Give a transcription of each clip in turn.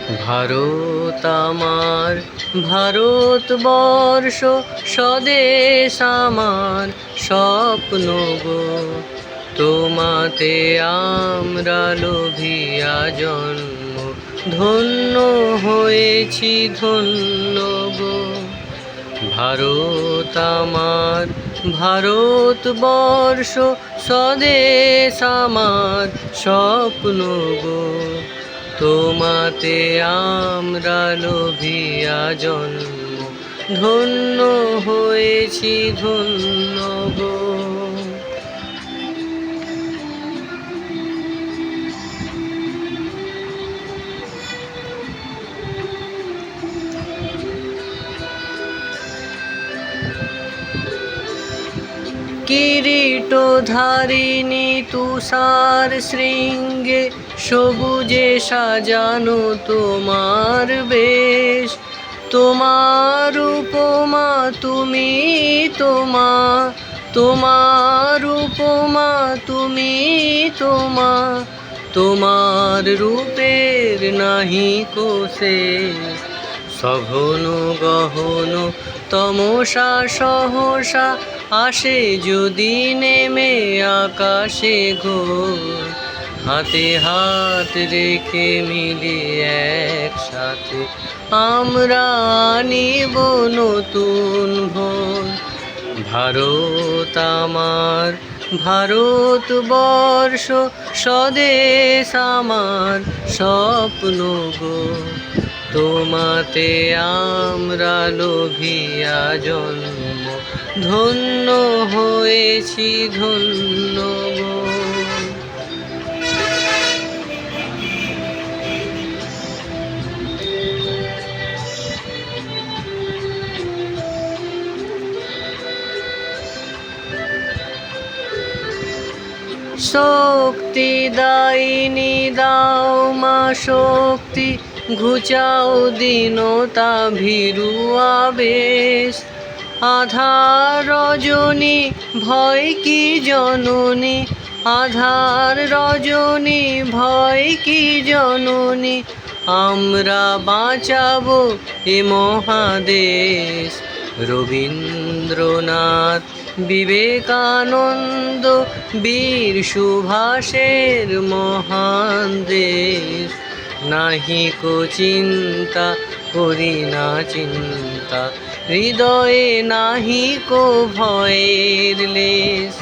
ভারত আমার ভারতবর্ষ, স্বদেশ আমার স্বপ্ন গো। তোমাতে আমরা লোভিয়া জন্ম, ধন্য হয়েছি ধন্য গো। ভারত আমার ভারতবর্ষ, স্বদেশ আমার স্বপ্ন গো। তোমাতে আমরা লোভিয়া জন্ম, ধন্য হয়েছি ধন্য গো। কিরীটধারিণী তুষার শৃঙ্গে, সবুজে সাজানো তোমার বেশ। তোমার উপমা তুমি তোমা, তোমার উপমা তুমি তোমা, তোমার রূপের নাহিকো শেষ। সঘন গহন তমসা সহসা আসে যদি নেমে আকাশে ঘোর। হাতে হাত রেখে মিলে একসাথে আমরা আনিব নতুন ভোর। ভারত আমার ভারতবর্ষ, স্বদেশ আমার স্বপ্ন গো। তোমাতে আমরা লোভিয়া জন্ম, ধন্য হয়েছি ধন্য গো। শক্তি দায়িনী দাও মা শক্তি, ঘুচাও দীনতা ভীরু আবেশ। আধার রজনী ভয় কি জননী, আধার রজনী ভয় কি জননী, আমরা বাঁচাবো এ মহাদেশ। রবীন্দ্রনাথ, বিবেকানন্দ, বীর সুভাষের মহান দেশ। নাহিকো চিন্তা করি না চিন্তা, হৃদয়ে নাহিকো ভয়ের লেশ।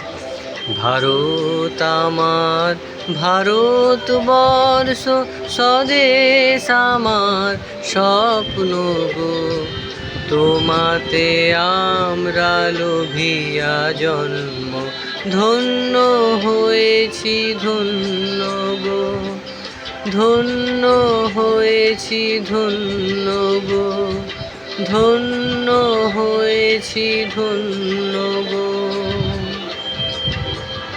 ভারত আমার ভারতবর্ষ, স্বদেশ আমার স্বপ্ন গো। তোমাতে আমরা লোভিয়া জন্ম, ধন্য হয়েছি ধন্য গো। ধন্য হয়েছি ধন্য গো, ধন্য হয়েছি ধন্য গো।